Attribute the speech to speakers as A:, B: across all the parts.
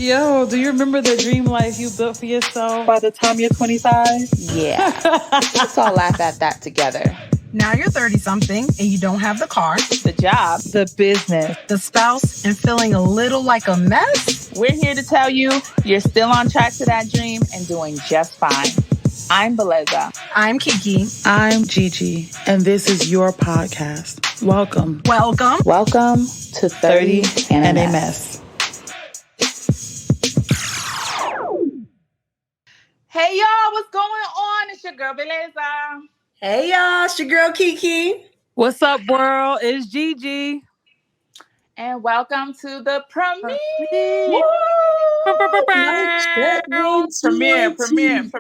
A: Yo, do you remember the dream life you built for yourself by the time you're 25?
B: Yeah. Let's all laugh at that together.
C: Now you're 30-something and you don't have the car,
B: The job,
A: the business,
C: the spouse, and feeling a little like a mess?
B: We're here to tell you you're still on track to that dream and doing just fine. I'm Belleza.
C: I'm Keke.
A: I'm Gigi. And this is your podcast. Welcome.
B: Welcome to 30 and a Mess. Hey, y'all. What's going on? It's your girl, Belleza.
D: Hey, y'all. It's your girl, Keke.
A: What's up, world? It's Gigi.
B: And welcome to the premiere. Premiere.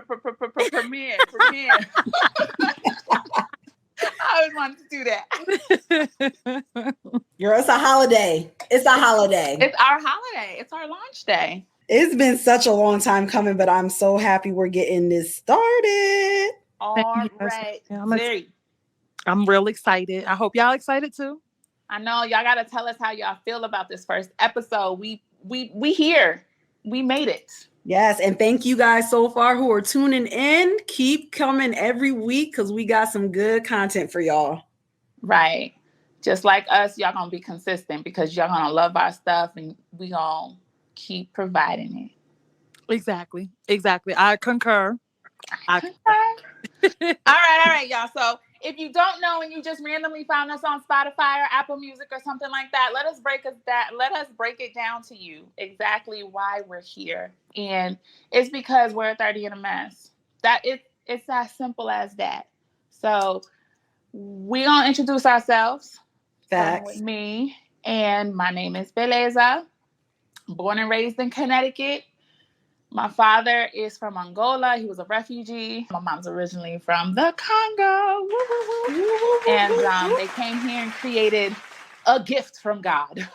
B: I always wanted to do
D: that. Girl, it's a holiday. It's our holiday.
B: It's our launch day.
D: It's been such a long time coming, but I'm so happy we're getting this started.
B: All right.
A: I'm real excited. I hope y'all excited too.
B: I know y'all got to tell us how y'all feel about this first episode. We here. We made it.
D: Yes, and thank you guys so far who are tuning in. Keep coming every week because we got some good content for y'all.
B: Right. Just like us, y'all going to be consistent because y'all going to love our stuff and we going to keep providing it.
A: Exactly. I concur.
B: All right, y'all. So if you don't know and you just randomly found us on Spotify or Apple Music or something like that, let us break it down to you exactly why we're here. And it's because we're 30 and a mess. It's as simple as that. So we're gonna introduce ourselves.
D: Facts.
B: With me, and my name is Belleza, born and raised in Connecticut. My father is from Angola. He was a refugee. My mom's originally from the Congo. And they came here and created a gift from God.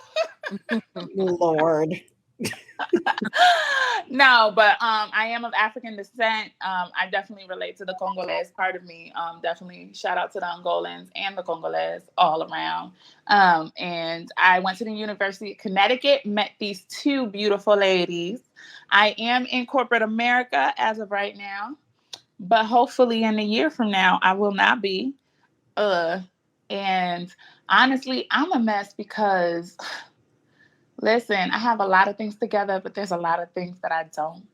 D: Lord.
B: No, but I am of African descent. I definitely relate to the Congolese part of me. Definitely shout out to the Angolans and the Congolese all around. And I went to the University of Connecticut, met these two beautiful ladies. I am in corporate America as of right now, but hopefully in a year from now, I will not be. And honestly, I'm a mess because... Listen, I have a lot of things together, but there's a lot of things that I don't.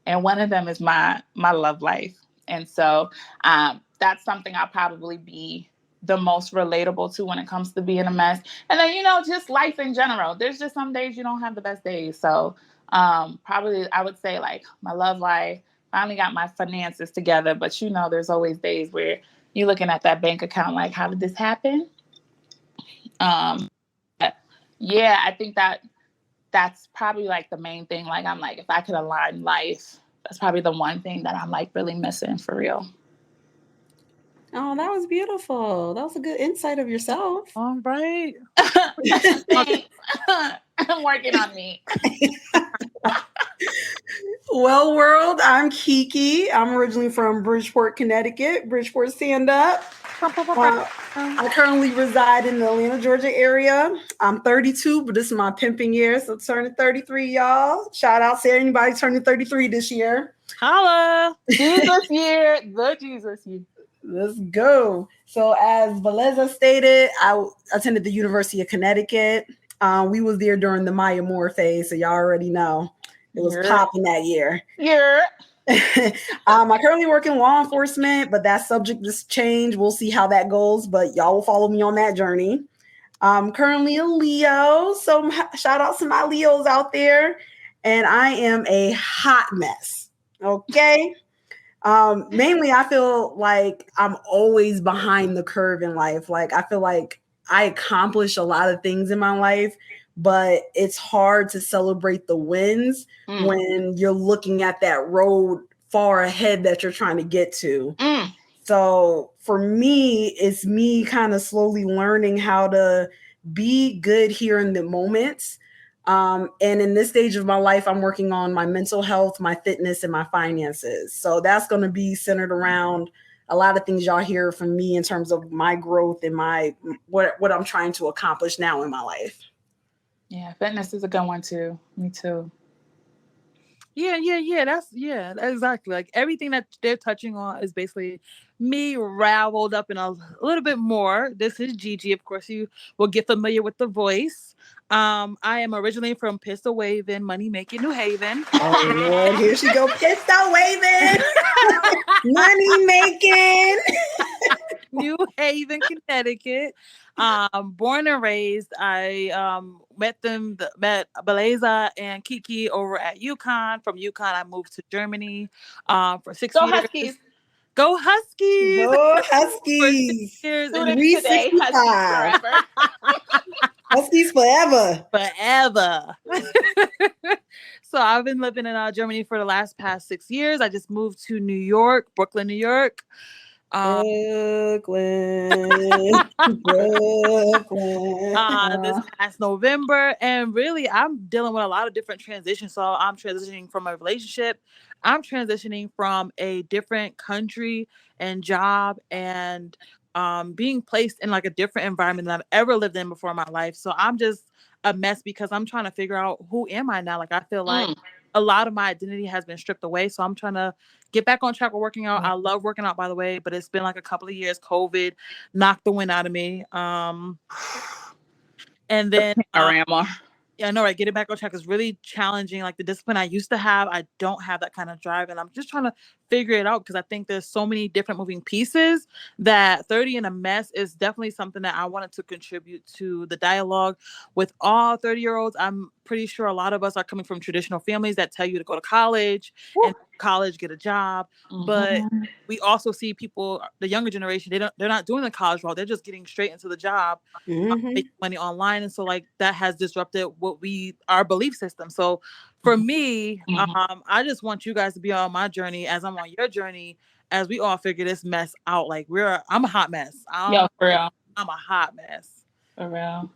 B: And one of them is my love life. And so that's something I'll probably be the most relatable to when it comes to being a mess. And then, just life in general. There's just some days you don't have the best days. So probably I would say like my love life, finally got my finances together. But, there's always days where you're looking at that bank account like, how did this happen? Yeah, I think that's probably like the main thing. Like, I'm like, if I could align life, that's probably the one thing that I'm like really missing for real.
D: Oh, that was beautiful. That was a good insight of yourself.
A: All right.
B: I'm working on me.
D: Well, world, I'm Keke. I'm originally from Bridgeport, Connecticut. Bridgeport, stand up. I currently reside in the Atlanta, Georgia area. I'm 32, but this is my pimping year, so turning 33, y'all. Shout out to anybody turning 33 this year.
A: Holla!
B: Jesus year, the Jesus year.
D: Let's go. So as Belleza stated, I attended the University of Connecticut. We was there during the Maya Moore phase, so y'all already know. It was popping that year.
B: Yeah.
D: I currently work in law enforcement, but that's subject to change. We'll see how that goes, but y'all will follow me on that journey. I'm currently a Leo, so shout out to my Leos out there. And I am a hot mess. Okay. Mainly, I feel like I'm always behind the curve in life. Like, I feel like I accomplish a lot of things in my life, but it's hard to celebrate the wins when you're looking at that road far ahead that you're trying to get to. So for me, it's me kind of slowly learning how to be good here in the moments. And in this stage of my life, I'm working on my mental health, my fitness, and my finances. So that's going to be centered around a lot of things y'all hear from me in terms of my growth and my what I'm trying to accomplish now in my life.
B: Yeah, fitness is a good one too. Me too.
A: That's exactly. Like everything that they're touching on is basically me raveled up in a little bit more. This is Gigi. Of course, you will get familiar with the voice. I am originally from Pistol Waving, Money Making, New Haven.
D: Oh Lord, here she go, pistol waving, money making.
A: New Haven, Connecticut. Born and raised. I met Belleza and Keke over at UConn. From UConn, I moved to Germany for 6 years.
B: Huskies.
A: Go Huskies!
D: Go
A: For 6
D: Huskies.
A: years.
B: Students today, Huskies
D: 365.
B: forever.
D: Huskies forever.
A: Forever. So I've been living in Germany for the past 6 years. I just moved to New York, Brooklyn, New York.
D: Brooklyn.
A: This past November, and really I'm dealing with a lot of different transitions. So I'm transitioning from a relationship, I'm transitioning from a different country and job, and being placed in like a different environment than I've ever lived in before in my life. So I'm just a mess because I'm trying to figure out who am I now. Like I feel like a lot of my identity has been stripped away. So I'm trying to get back on track with working out. I love working out, by the way, but it's been like a couple of years. COVID knocked the wind out of me. And then I know, right? Getting back on track is really challenging. Like the discipline I used to have, I don't have that kind of drive. And I'm just trying to figure it out because I think there's so many different moving pieces that 30 in a Mess is definitely something that I wanted to contribute to the dialogue with all 30-year-olds. I'm pretty sure a lot of us are coming from traditional families that tell you to go to college and college, get a job. But we also see people, the younger generation, they're not doing the college route. They're just getting straight into the job, making money online. And so like that has disrupted our belief system. So for me, I just want you guys to be on my journey as I'm on your journey, as we all figure this mess out. Like I'm a hot mess.
B: For real.
A: I'm a hot mess.
B: For real.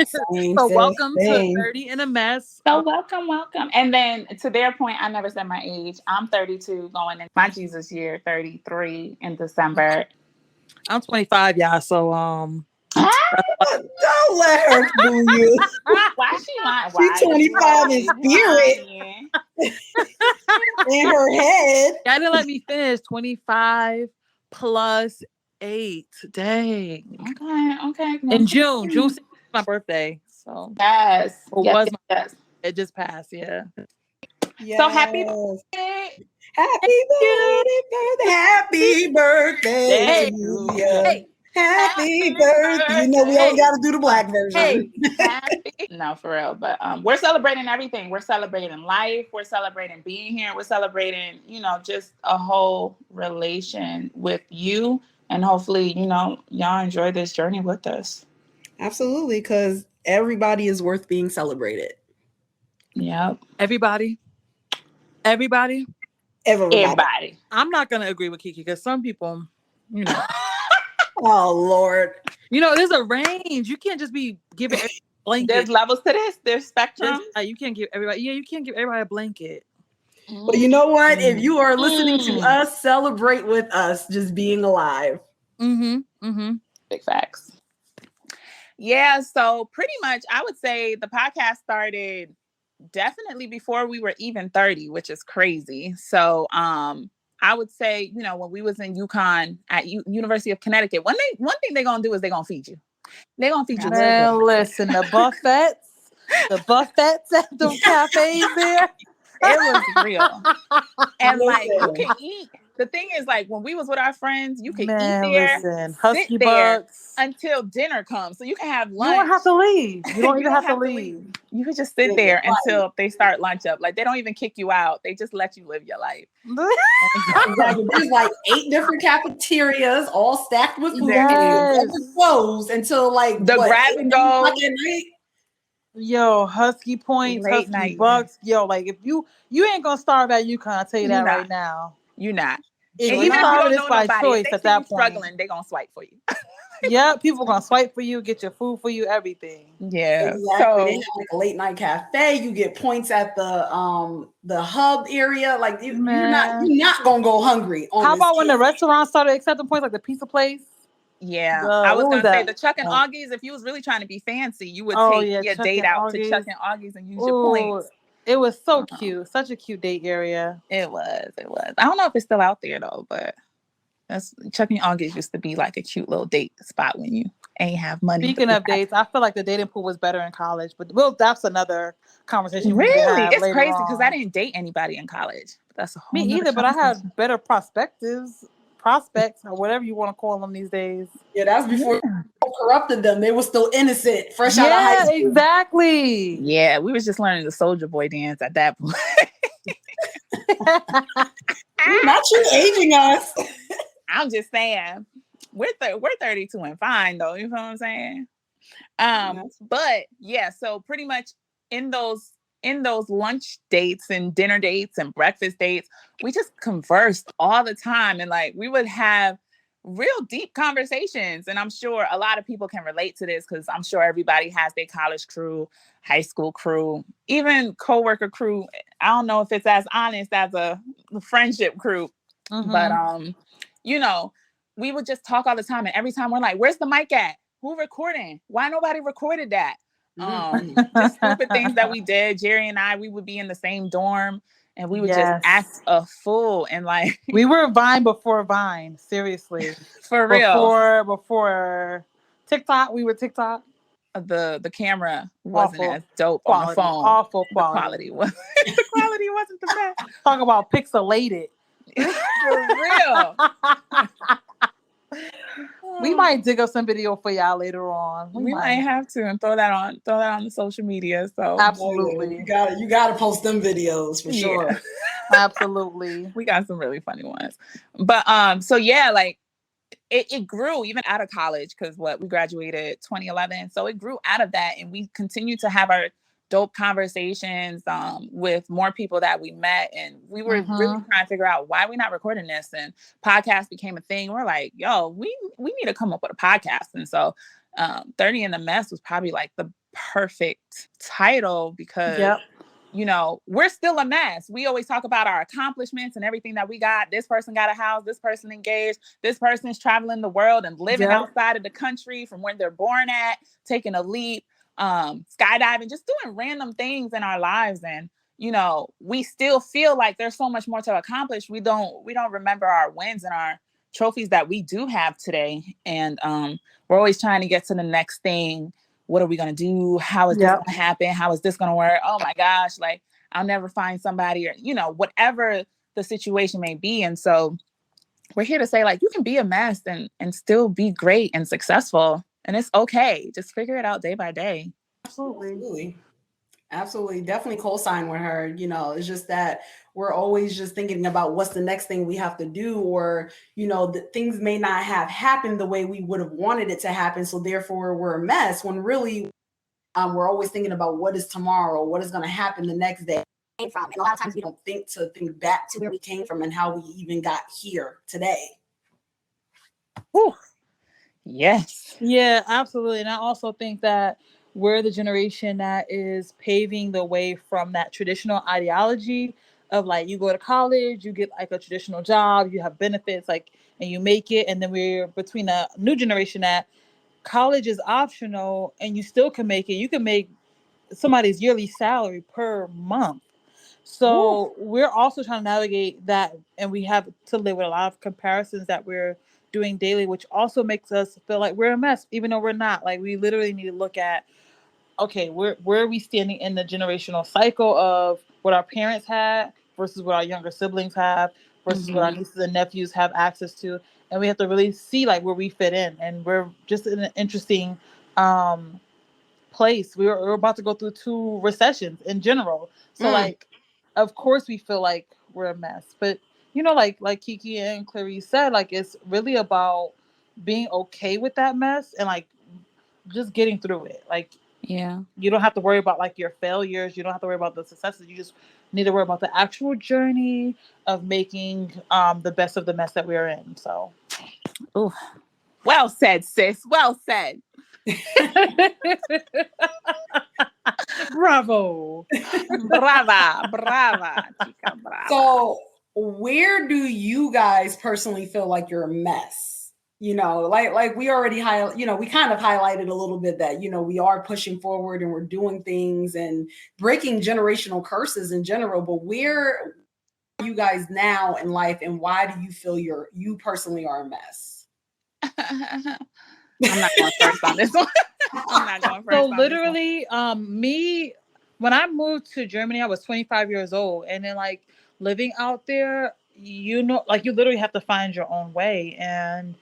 A: So welcome to 30 in a Mess.
B: So welcome. And then to their point, I never said my age. I'm 32 going in my Jesus year, 33 in December.
A: I'm 25, y'all. So
D: don't let her fool you.
B: Why she lying?
D: She's 25 in spirit. In her head.
A: Y'all didn't let me finish. 25 plus 8. Dang.
B: Okay.
A: In June 6th is my birthday. So
B: yes.
A: It just passed, yeah.
D: Yes.
B: So happy birthday.
D: Happy birthday to you. Happy birthday. You know we always got to do the black version.
B: No, for real. But we're celebrating everything. We're celebrating life. We're celebrating being here. We're celebrating, just a whole relation with you. And hopefully, y'all enjoy this journey with us.
D: Absolutely, because everybody is worth being celebrated.
B: Yep.
A: Everybody.
B: I'm
A: not going to agree with Keke because some people,
D: Oh, Lord.
A: There's a range. You can't just be giving blanket.
B: There's levels to this. There's spectrum.
A: You can't give everybody. Yeah, you can't give everybody a blanket.
D: But you know what? If you are listening to us, celebrate with us just being alive.
B: Big facts. Yeah, so pretty much I would say the podcast started definitely before we were even 30, which is crazy. So I would say, when we was in UConn at University of Connecticut, one thing they're going to do is they're going to feed you. They're going to feed you.
A: Man, listen, the buffets at the cafes there.
B: It was real. And like you can eat. The thing is, like when we was with our friends, you can eat there,
A: Husky Bucks
B: until dinner comes. So you can have lunch.
A: You don't have to leave. You don't even have to leave.
B: You can just sit there until they start lunch up. Like they don't even kick you out. They just let you live your life.
D: There's like 8 different cafeterias all stacked with food. Yes. Closed until like
B: the grab and go.
A: Yo, Husky Points, Husky Bucks. Yo, like if you ain't gonna starve at UConn, I'll tell you that right now.
B: You're not.
A: And even if you don't know by choice at that point,
B: struggling, they're gonna swipe for you.
A: Yeah, people gonna swipe for you, get your food for you, everything.
B: Yeah.
D: Exactly. So they have like a late night cafe. You get points at the hub area. Like you're not gonna go hungry.
A: How about when the restaurants started accepting points, like the pizza place?
B: Yeah, I was gonna say the Chuck and Augie's. If you was really trying to be fancy, you would take your date out to Chuck and Augie's and use your points.
A: It was so cute. Such a cute date area.
B: It was. I don't know if it's still out there though, but that's Chuck and August used to be like a cute little date spot when you ain't have money.
A: Speaking of dates, I feel like the dating pool was better in college, but that's another conversation we can have
B: it's
A: later
B: crazy
A: on.
B: because I didn't date anybody in college. That's a whole
A: Me either, but I had better prospects, or whatever you want to call them these days.
D: Yeah, that's before corrupted them. They were still innocent, fresh out of high school.
A: Exactly.
B: Yeah, we was just learning the Soldier Boy dance at that point.
D: Not you aging us.
B: I'm just saying, we're 32 and fine though. You know what I'm saying? But yeah, so pretty much in those lunch dates and dinner dates and breakfast dates, we just conversed all the time, and like we would have real deep conversations. And I'm sure a lot of people can relate to this because I'm sure everybody has their college crew, high school crew, even coworker crew. I don't know if it's as honest as a friendship crew, but you know, we would just talk all the time, and every time we're like, "Where's the mic at? Who recording? Why nobody recorded that?" Just stupid things that we did. Jerry and I, we would be in the same dorm, and we would just act a fool, and like
A: we were Vine before Vine, seriously,
B: for real.
A: Before TikTok, we were TikTok.
B: The camera wasn't as dope
A: quality,
B: on the phone.
A: Awful quality.
B: The quality wasn't the best.
A: Talk about pixelated.
B: For real.
A: We might dig up some video for y'all later on.
B: We might have to and throw that on the social media. So
A: absolutely,
D: you gotta post them videos for sure.
A: Absolutely,
B: we got some really funny ones. But so yeah, like it grew even out of college because we graduated 2011, so it grew out of that, and we continued to have our dope conversations with more people that we met, and we were really trying to figure out why we're not recording this, and podcast became a thing. We're like, yo, we need to come up with a podcast. And so 30 in the Mess was probably like the perfect title because you know, we're still a mess. We always talk about our accomplishments and everything that we got. This person got a house, this person engaged, this person's traveling the world and living outside of the country from where they're born at, taking a leap, skydiving, just doing random things in our lives. And, you know, we still feel like there's so much more to accomplish. We don't remember our wins and our trophies that we do have today. And we're always trying to get to the next thing. What are we going to do? How is this going to happen? How is this going to work? Oh my gosh, like I'll never find somebody, or, you know, whatever the situation may be. And so we're here to say, like, you can be a mess and still be great and successful. And it's okay. Just figure it out day by day.
D: Absolutely. Definitely co-sign with her. You know, it's just that we're always just thinking about what's the next thing we have to do, or, you know, things may not have happened the way we would have wanted it to happen. So therefore we're a mess, when really we're always thinking about what is tomorrow, what is going to happen the next day. From. And a lot of times we don't think back to where we came from and how we even got here today.
B: Whew. Yes.
A: Yeah, absolutely. And I also think that we're the generation that is paving the way from that traditional ideology of like, you go to college, you get like a traditional job, you have benefits, like, and you make it. And then we're between a new generation that college is optional and you still can make it. You can make somebody's yearly salary per month. So we're also trying to navigate that, and we have to live with a lot of comparisons that we're doing daily, which also makes us feel like we're a mess, even though we're not. Like, we literally need to look at, okay, where are we standing in the generational cycle of what our parents had versus what our younger siblings have versus what our nieces and nephews have access to. And we have to really see like where we fit in. And we're just in an interesting place. We're about to go through 2 recessions in general. So like, of course we feel like we're a mess. But, you know, like Keke and Clarice said, like, it's really about being okay with that mess and like just getting through it. Like,
B: yeah,
A: you don't have to worry about like your failures. You don't have to worry about the successes. You just need to worry about the actual journey of making the best of the mess that we're in. So,
B: ooh, well said, sis. Well said.
A: Bravo.
B: Brava, chica, brava.
D: So where do you guys personally feel like you're a mess? like we already we kind of highlighted a little bit that, we are pushing forward and we're doing things and breaking generational curses in general. But where are you guys now in life, and why do you feel you personally are a mess?
B: I'm not going first on this one. I'm not going first.
A: So literally, me, when I moved to Germany, I was 25 years old, and then like living out there, like you literally have to find your own way. And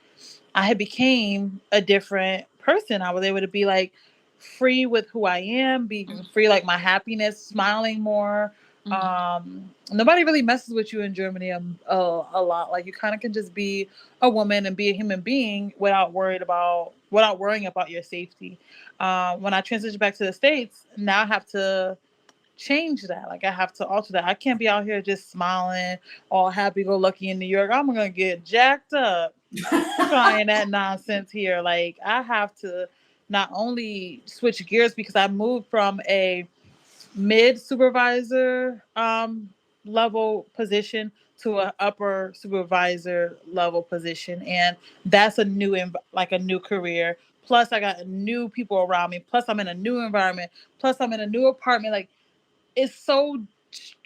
A: I had became a different person. I was able to be like free with who I am, being free, like my happiness, smiling more. Nobody really messes with you in Germany a lot. Like you kind of can just be a woman and be a human being without worrying about your safety. When I transitioned back to the States, now I have to change that. Like I have to alter that. I can't be out here just smiling, all happy go lucky in New York. I'm gonna get jacked up trying that nonsense here. Like I have to not only switch gears because I moved from a mid supervisor level position to an upper supervisor level position, and that's a new career. Plus I got new people around me, plus I'm in a new environment, plus I'm in a new apartment. Like it's so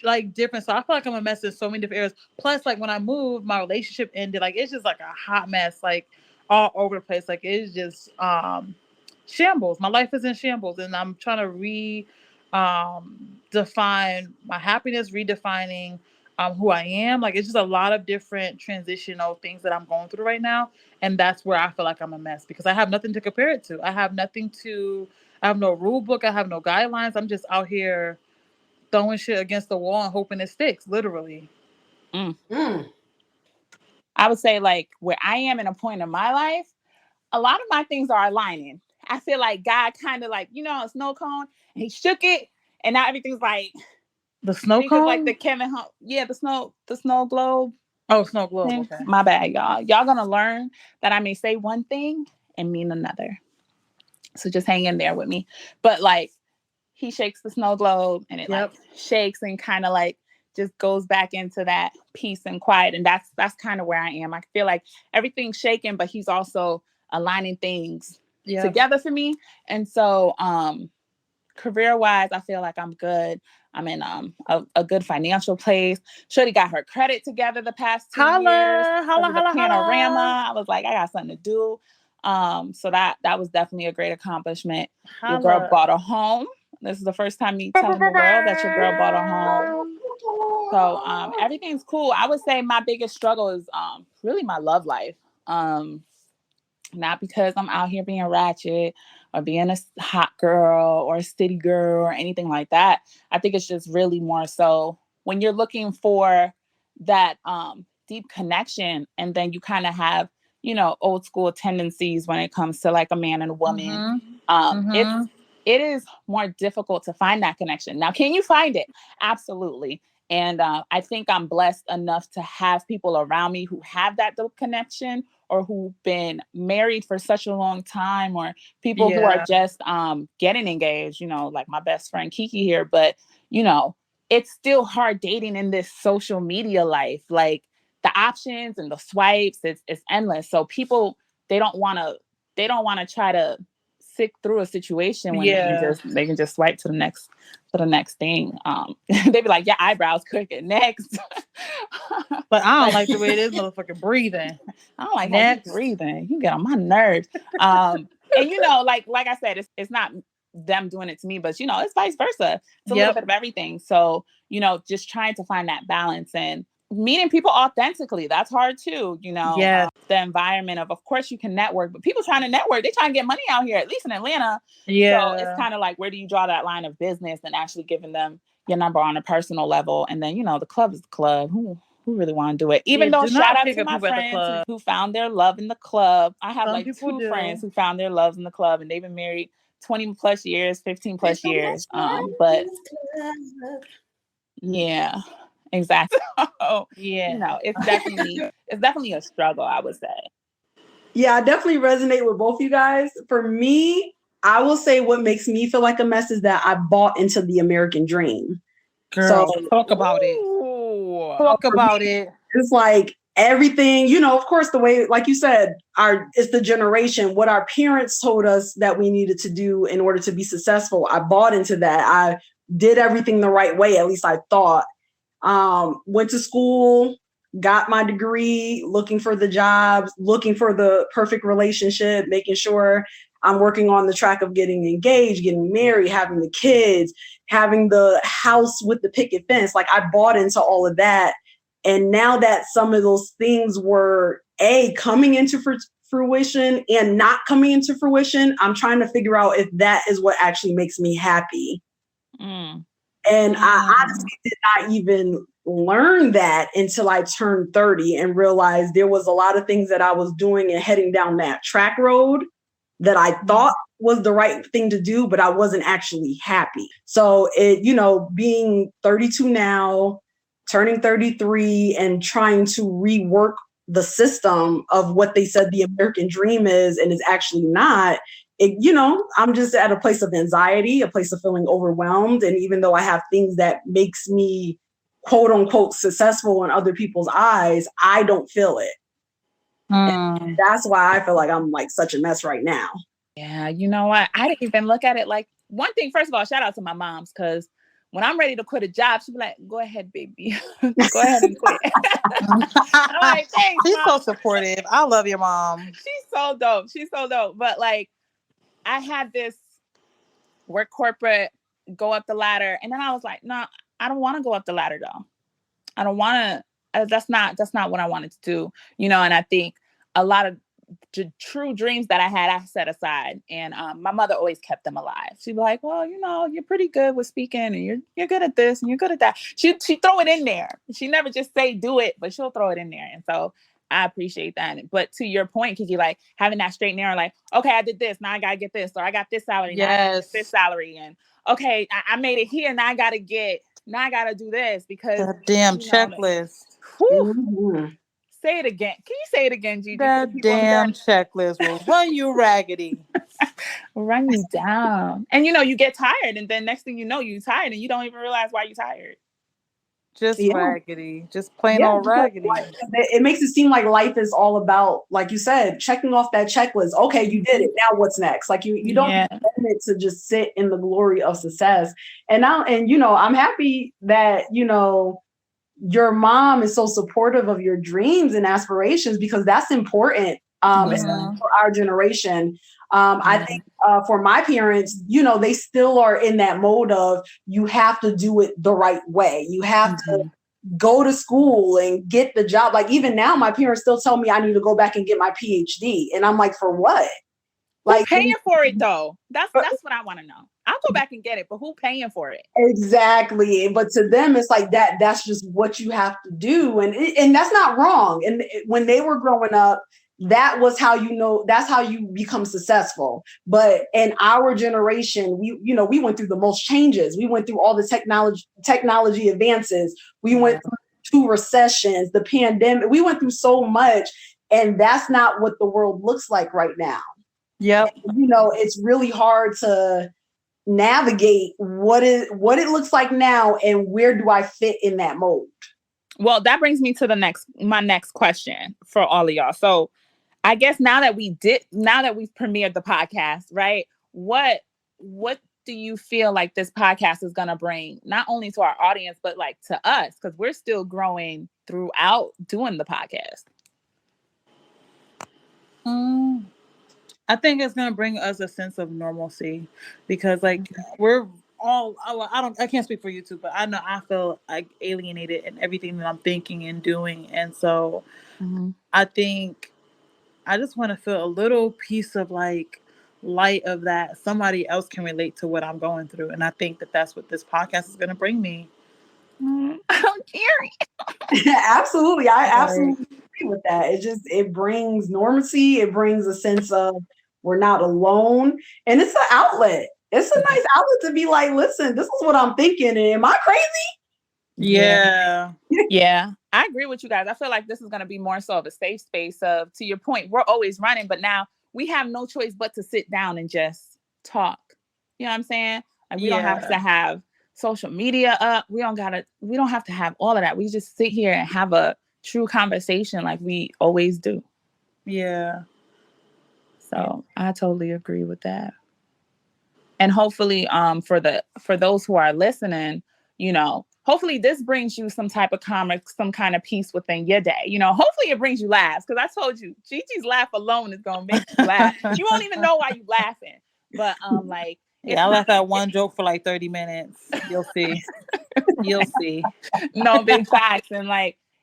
A: like different. So I feel like I'm a mess in so many different areas. Plus, like when I moved, my relationship ended. Like it's just like a hot mess, like all over the place. Like it's just shambles. My life is in shambles, and I'm trying to define my happiness, redefining who I am. Like it's just a lot of different transitional things that I'm going through right now, and that's where I feel like I'm a mess because I have nothing to compare it to. I have no rule book. I have no guidelines. I'm just out here throwing shit against the wall and hoping it sticks, literally.
B: I would say like where I am in a point in my life, a lot of my things are aligning. I feel like God kind of like, a snow cone, and he shook it, and now everything's like
A: the snow cone?
B: Like the the snow globe.
A: Oh, snow globe. Okay.
B: My bad, y'all. Y'all gonna learn that I may say one thing and mean another. So just hang in there with me. But like he shakes the snow globe and it like shakes and kind of like just goes back into that peace and quiet. And that's kind of where I am. I feel like everything's shaking, but he's also aligning things together for me. And so career wise, I feel like I'm good. I'm in a good financial place. Shorty got her credit together the past 2 years. Panorama. I was like, I got something to do. So that was definitely a great accomplishment. Your girl bought a home. This is the first time you telling the world that your girl bought a home. So everything's cool. I would say my biggest struggle is really my love life. Not because I'm out here being ratchet or being a hot girl or a city girl or anything like that. I think it's just really more so when you're looking for that deep connection, and then you kind of have, old school tendencies when it comes to like a man and a woman. It is more difficult to find that connection. Now, can you find it? Absolutely. And I think I'm blessed enough to have people around me who have that connection, or who've been married for such a long time, or people who are just getting engaged, like my best friend Keke here. But, it's still hard dating in this social media life. Like the options and the swipes, it's endless. So people, they don't want to try to sick through a situation when they can just swipe to the next thing. They be like, yeah, eyebrows crooked, next.
A: But I don't like the way this motherfucker breathing.
B: I don't like how you breathing. You get on my nerves. And like I said, it's not them doing it to me, but it's vice versa. It's a little bit of everything. So just trying to find that balance and meeting people authentically, that's hard too. The environment of course you can network, but people trying to network, they trying to get money out here, at least in Atlanta. So it's kind of like, where do you draw that line of business and actually giving them your number on a personal level? And then the club is the club. Who really want to do it? Even though, shout out to my friends who found their love in the club. I have like two friends who found their loves in the club, and they've been married 20 plus years, 15 plus years. But yeah, exactly. It's definitely a struggle, I would say.
D: Yeah, I definitely resonate with both you guys. For me, I will say what makes me feel like a mess is that I bought into the American dream.
A: Girl, talk about it. Talk about it.
D: It's like everything, of course, the way, like you said, it's the generation, what our parents told us that we needed to do in order to be successful. I bought into that. I did everything the right way. At least I thought. Went to school, got my degree, looking for the jobs, looking for the perfect relationship, making sure I'm working on the track of getting engaged, getting married, having the kids, having the house with the picket fence. Like I bought into all of that. And now that some of those things were coming into fruition and not coming into fruition, I'm trying to figure out if that is what actually makes me happy. And I honestly did not even learn that until I turned 30 and realized there was a lot of things that I was doing and heading down that track road that I thought was the right thing to do, but I wasn't actually happy. So being 32 now, turning 33 and trying to rework the system of what they said the American dream is and is actually not, I'm just at a place of anxiety, a place of feeling overwhelmed. And even though I have things that makes me quote unquote successful in other people's eyes, I don't feel it. And that's why I feel like I'm like such a mess right now.
B: Yeah, you know what? I didn't even look at it like one thing. First of all, shout out to my moms, because when I'm ready to quit a job, she'll be like, go ahead, baby. Go ahead and quit. I'm like, thanks,
A: She's
B: Mom.
A: so supportive. I love your mom.
B: She's so dope. She's so dope. But like, I had this work corporate, go up the ladder. And then I was like, no, I don't want to go up the ladder though. I don't want to, that's not what I wanted to do, and I think a lot of true dreams that I had, I set aside. And my mother always kept them alive. She'd be like, well, you're pretty good with speaking and you're good at this and you're good at that. She'd throw it in there. She never just say, do it, but she'll throw it in there. And so I appreciate that. But to your point, Keke, like having that straight and narrow, like, okay, I did this. Now I got to get this. Or I got this salary. Now I gotta get this salary. And okay, I made it here. Now I got to do this because
A: the damn checklist.
B: Say it again. Can you say it again, Gigi?
A: That damn checklist will run you raggedy.
B: Run you down. And you get tired. And then next thing you know, you're tired and you don't even realize why you're tired.
A: Just raggedy. Just plain old raggedy.
D: It makes it seem like life is all about, like you said, checking off that checklist. Okay, you did it. Now what's next? Like you don't get it to just sit in the glory of success. And I'm happy that, your mom is so supportive of your dreams and aspirations, because that's important for our generation. I think for my parents, they still are in that mode of you have to do it the right way. You have to go to school and get the job. Like even now, my parents still tell me I need to go back and get my PhD. And I'm like, for what?
B: Like paying for it though. That's what I want to know. I'll go back and get it, but who paying for it?
D: Exactly. But to them, it's like that's just what you have to do. And that's not wrong. And when they were growing up, that was how that's how you become successful. But in our generation, we went through the most changes. We went through all the technology advances. We went through 2 recessions, the pandemic. We went through so much, and that's not what the world looks like right now.
A: Yep.
D: And, it's really hard to navigate what it looks like now and where do I fit in that mold.
B: Well, that brings me to my next question for all of y'all. So I guess now that we've premiered the podcast, right? What do you feel like this podcast is going to bring not only to our audience, but like to us? Because we're still growing throughout doing the podcast.
A: I think it's gonna bring us a sense of normalcy, because like we're all I can't speak for you two, but I know I feel like alienated in everything that I'm thinking and doing, and so I think I just want to feel a little piece of like light of that somebody else can relate to what I'm going through, and I think that's what this podcast is gonna bring me.
B: Oh, dear.
D: Absolutely, I absolutely agree with that. It brings normalcy. It brings a sense of we're not alone. And it's an outlet. It's a nice outlet to be like, listen, this is what I'm thinking. And am I crazy?
A: Yeah.
B: Yeah. I agree with you guys. I feel like this is going to be more so of a safe space of, to your point, we're always running, but now we have no choice but to sit down and just talk. You know what I'm saying? Like we don't have to have social media up. We don't have to have all of that. We just sit here and have a true conversation like we always do.
A: Yeah.
B: So I totally agree with that. And hopefully, for those who are listening, hopefully this brings you some type of comic, some kind of peace within your day. Hopefully it brings you laughs, because I told you, Gigi's laugh alone is gonna make you laugh. You won't even know why you laughing. But I
A: laugh at one joke for like 30 minutes. You'll see. You'll see.
B: No, big facts. And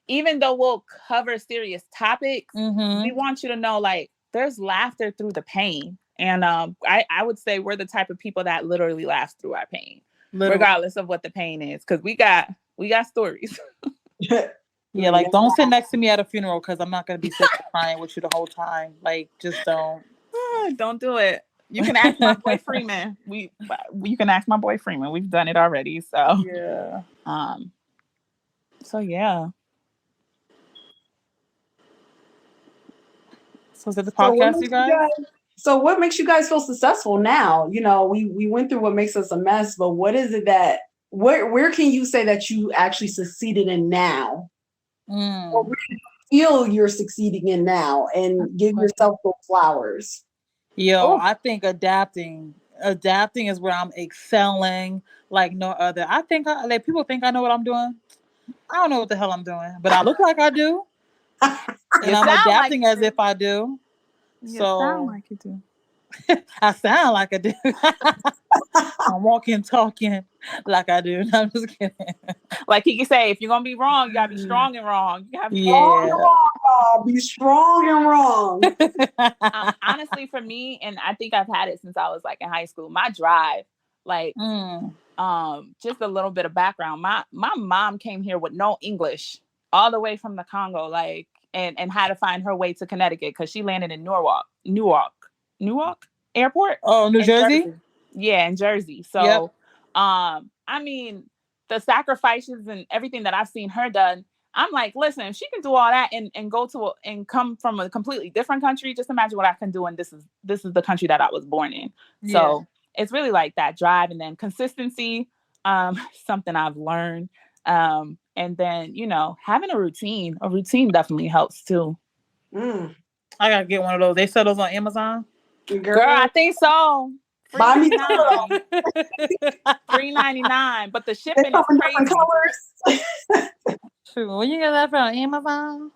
B: even though we'll cover serious topics, we want you to know there's laughter through the pain. And I would say we're the type of people that literally laughs through our pain, regardless of what the pain is, because we got stories.
A: Yeah, don't sit next to me at a funeral, because I'm not gonna be sitting crying with you the whole time. Just don't.
B: Don't do it. You can ask my boy Freeman. You can ask my boy Freeman. We've done it already. So
A: yeah.
B: So yeah.
A: So is it the podcast, you guys?
D: So what makes you guys feel successful now? We went through what makes us a mess, but what is it that where can you say that you actually succeeded in now? Or where do you feel you're succeeding in now, and give yourself those flowers?
A: I think adapting is where I'm excelling like no other. I think people think I know what I'm doing. I don't know what the hell I'm doing, but I look like I do. And I'm adapting as if I do.
B: You sound like you do.
A: I sound like I do. I'm walking, talking like I do. No, I'm just kidding.
B: Like he can say, if you're gonna be wrong, you gotta be strong and wrong. You have to
D: be strong and wrong.
B: Honestly, for me, and I think I've had it since I was in high school. My drive, just a little bit of background. My mom came here with no English, all the way from the Congo, and had to find her way to Connecticut because she landed in Newark Airport.
A: Oh, New Jersey?
B: Yeah, in Jersey. So, the sacrifices and everything that I've seen her done, I'm like, listen, if she can do all that and go to and come from a completely different country, just imagine what I can do. And this is the country that I was born in. Yeah. So it's really that drive, and then consistency, something I've learned. And then, having a routine definitely helps too.
A: I gotta get one of those. They sell those on Amazon?
B: Girl, I think so.
D: Buy me
B: $3.99, but the shipping is crazy.
D: Colors.
A: True. When you get that from Amazon?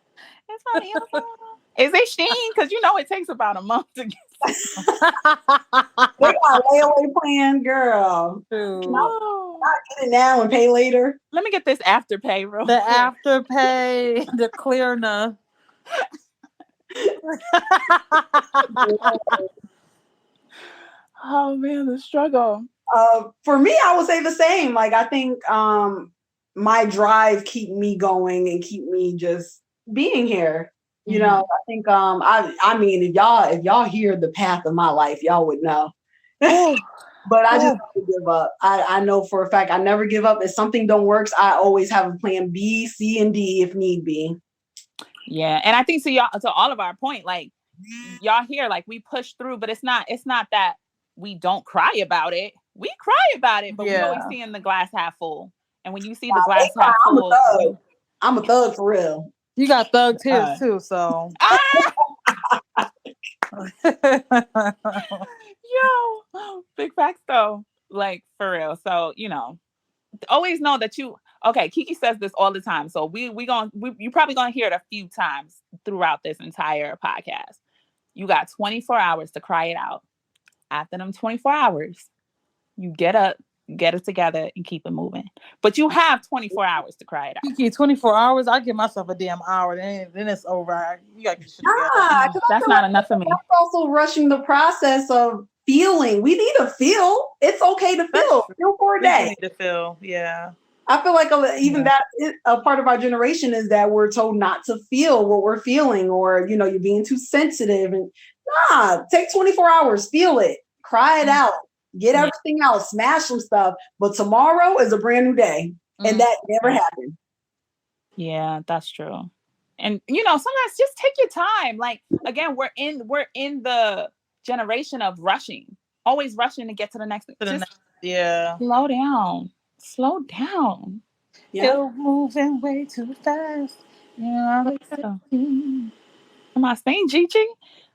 B: It's on Amazon. Is it Shein? Because it takes about a month to get.
D: They got a layaway plan, girl.
A: True.
D: Not get it now and pay later.
B: Let me get this Afterpay real
A: quick.
B: The
A: Afterpay, the Klarna.
B: Oh man, the struggle.
D: For me, I would say the same. I think my drive keep me going and keep me just being here. I think if y'all hear the path of my life, y'all would know. But I just don't give up. I know for a fact I never give up. If something don't work, I always have a plan B, C, and D if need be.
B: Yeah, and I think to all of our point, y'all hear we push through, but it's not that we don't cry about it. We cry about it, but we always see in the glass half full. And when you see the glass half full,
D: I'm a thug for real.
A: You got thug tears too, so.
B: Yo, big facts though. For real. So, always know that Keke says this all the time. So you probably gonna hear it a few times throughout this entire podcast. You got 24 hours to cry it out. After them 24 hours, you get up, get it together, and keep it moving. But you have 24 hours to cry it out.
A: Keke, 24 hours? I give myself a damn hour. Then it's over. You got to get shit together.
B: That's not enough for me.
D: That's also rushing the process of feeling. We need to feel. It's okay to feel. Feel for a day.
A: We need to feel, yeah.
D: I feel like even that a part of our generation is that we're told not to feel what we're feeling, or you're being too sensitive. And take 24 hours, feel it, cry it out, get everything out, smash some stuff. But tomorrow is a brand new day, and that never happened.
B: Yeah, that's true. And sometimes just take your time. Again, we're in the generation of rushing, always rushing to get to the next thing.
A: Yeah.
B: Slow down. Yeah.
A: You're moving way too fast.
B: Yeah, I think so. Am I saying Gigi?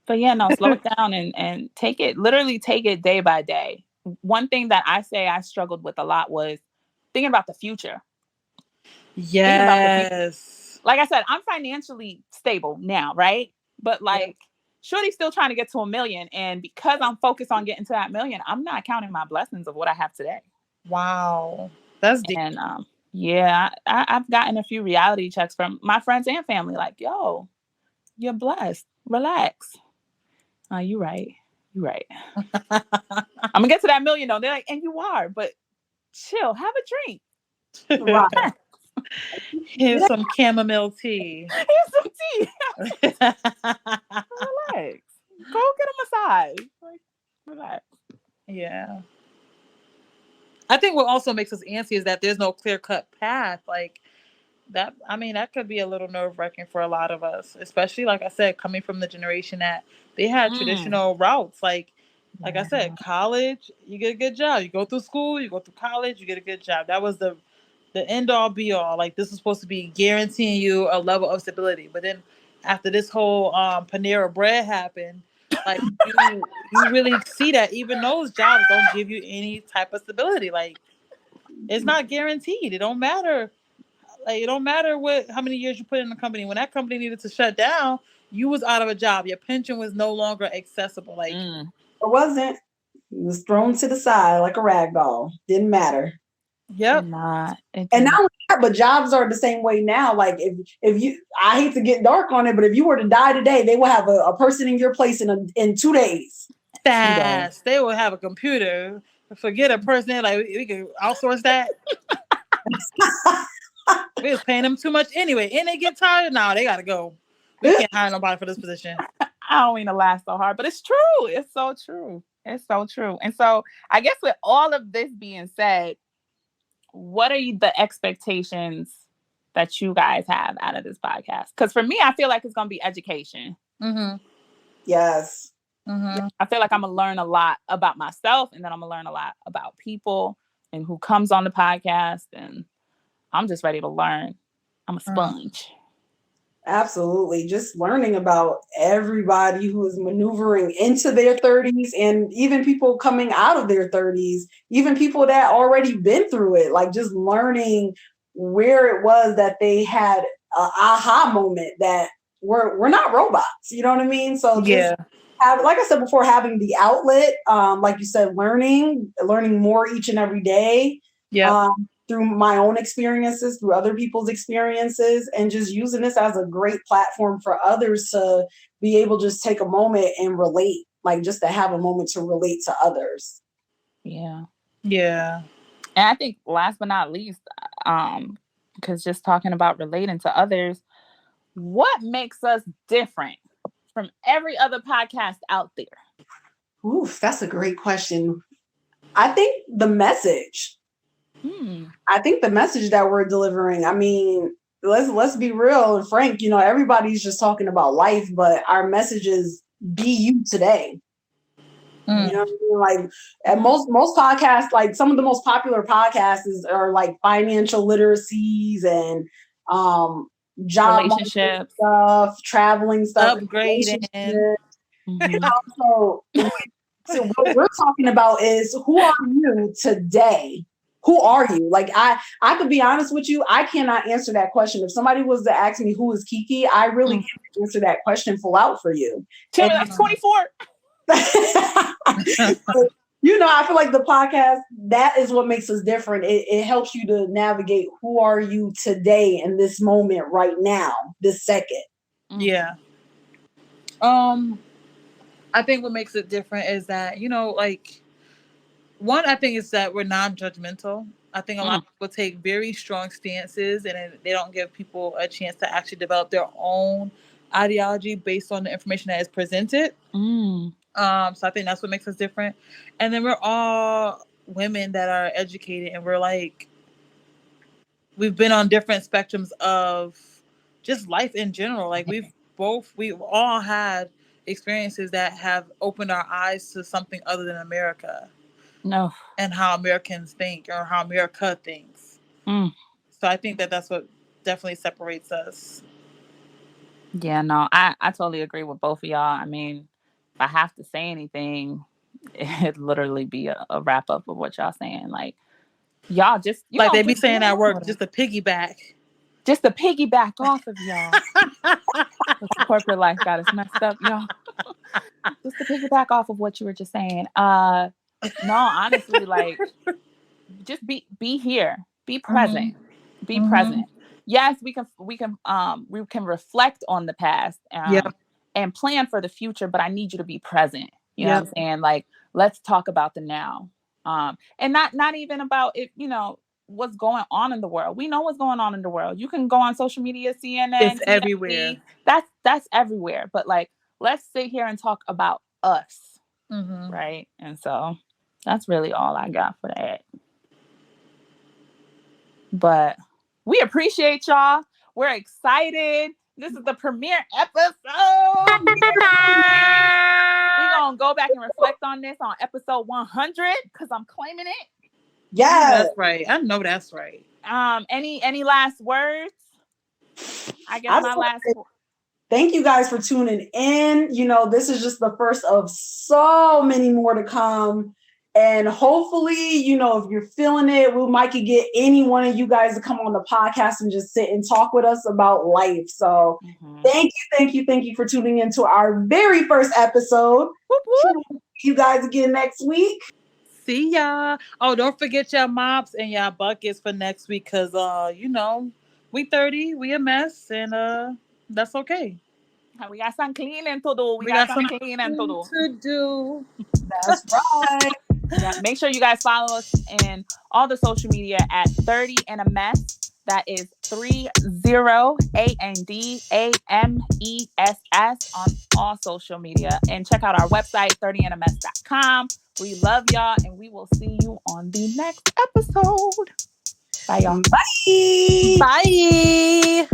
B: But yeah, no, slow it down and literally take it day by day. One thing that I say I struggled with a lot was thinking about the future. Thinking about the future.
A: Yes.
B: Like I said, I'm financially stable now, right? But like, Shorty's still trying to get to 1 million. And because I'm focused on getting to that million, I'm not counting my blessings of what I have today.
A: Wow. That's deep.
B: And yeah, I've gotten a few reality checks from my friends and family like, yo, you're blessed. Relax. You right. You right. I'm gonna get to that million though. They're like, and you are, but chill, have a drink.
D: Right.
A: Here's some chamomile tea.
B: Here's some tea. Relax. Go get a massage. Like, relax.
A: Yeah. I think what also makes us antsy is that there's no clear-cut path. Like that, I mean, that could be a little nerve-wracking for a lot of us, especially like I said, coming from the generation that they had traditional routes. Like I said, college, you get a good job. You go through school, you go through college, you get a good job. That was the end all be all. Like this is supposed to be guaranteeing you a level of stability. But then after this whole Panera Bread happened, like you really see that even those jobs don't give you any type of stability. Like it's not guaranteed. It don't matter. Like it don't matter how many years you put in the company. When that company needed to shut down, you was out of a job. Your pension was no longer accessible. Like
D: it wasn't. It was thrown to the side like a rag doll. Didn't matter.
A: Yep.
B: And not
D: only that, but jobs are the same way now. Like if you, I hate to get dark on it, but if you were to die today, they will have a person in your place in 2 days.
A: Fast. They will have a computer. Forget a person. Like we can outsource that. We was paying them too much anyway, and they get tired. Now they gotta go. We can't hire nobody for this position.
B: I don't mean to laugh so hard, but it's true. It's so true. It's so true. And so I guess with all of this being said, what are the expectations that you guys have out of this podcast? Because for me, I feel like it's going to be education.
A: Mm-hmm.
D: Yes.
B: Mm-hmm. I feel like I'm going to learn a lot about myself, and then I'm going to learn a lot about people and who comes on the podcast. And I'm just ready to learn. I'm a sponge.
D: Absolutely. Just learning about everybody who is maneuvering into their 30s and even people coming out of their 30s, even people that already been through it, like just learning where it was that they had an aha moment that we're not robots. You know what I mean? So just like I said before, having the outlet, like you said, learning more each and every day.
A: Yeah.
D: Through my own experiences, through other people's experiences, and just using this as a great platform for others to be able to just take a moment and relate, like just to have a moment to relate to others.
B: Yeah.
A: Yeah.
B: And I think last but not least, because just talking about relating to others, what makes us different from every other podcast out there?
D: Oof, that's a great question. I think the message. I think the message that we're delivering, I mean, let's be real and frank, you know, everybody's just talking about life, but our message is be you today. You know what I mean? Like at most podcasts, like some of the most popular podcasts are like financial literacies and job
B: relationships
D: stuff, traveling stuff,
A: upgrading.
D: So what we're talking about is who are you today? Who are you? Like I could be honest with you, I cannot answer that question. If somebody was to ask me who is Keke, I really can't answer that question full out for you.
B: Tell me that's 24.
D: You know, I feel like the podcast, that is what makes us different. It helps you to navigate who are you today in this moment right now, this second.
A: Yeah. I think what makes it different is that, you know, like one, I think is that we're non-judgmental. I think a lot of people take very strong stances and they don't give people a chance to actually develop their own ideology based on the information that is presented. So I think that's what makes us different. And then we're all women that are educated and we've been on different spectrums of just life in general. Like we've all had experiences that have opened our eyes to something other than America.
B: No.
A: And how Americans think or how America thinks. So I think that that's what definitely separates us.
B: Yeah, no, I totally agree with both of y'all. I mean, if I have to say anything, it'd literally be a wrap up of what y'all saying. Like, y'all just,
A: like they be
B: just
A: saying at work,
B: with
A: just a piggyback.
B: Just to piggyback off of y'all. This corporate life got us messed up, y'all. Just to piggyback off of what you were just saying. No, honestly, like, just be here, be present, be present. Yes, we can reflect on the past, and plan for the future, but I need you to be present. You know what I'm saying? Like, let's talk about the now, and not even about it. What's going on in the world. We know what's going on in the world. You can go on social media, CNN,
A: it's
B: TMZ,
A: everywhere.
B: That's everywhere. But like, let's sit here and talk about us, right? And so that's really all I got for that. But we appreciate y'all. We're excited. This is the premiere episode. We're going to go back and reflect on this on episode 100 because I'm claiming it.
D: Yeah.
A: That's right. I know that's right.
B: Any last words? I guess my last...
D: Thank you guys for tuning in. This is just the first of so many more to come. And hopefully, if you're feeling it, we might could get any one of you guys to come on the podcast and just sit and talk with us about life. So thank you for tuning into our very first episode.
B: Whoop, whoop.
D: You guys again next week.
A: See y'all. Oh, don't forget your mops and your buckets for next week because, we 30, we a mess, and that's okay.
B: We got some cleaning to do. We got some cleaning to do.
D: That's right.
B: Yeah, make sure you guys follow us in all the social media at 30 and a mess. That is 30 ANDAMESS on all social media. And check out our website, 30andamess.com. We love y'all, and we will see you on the next episode. Bye, y'all.
D: Bye.
A: Bye.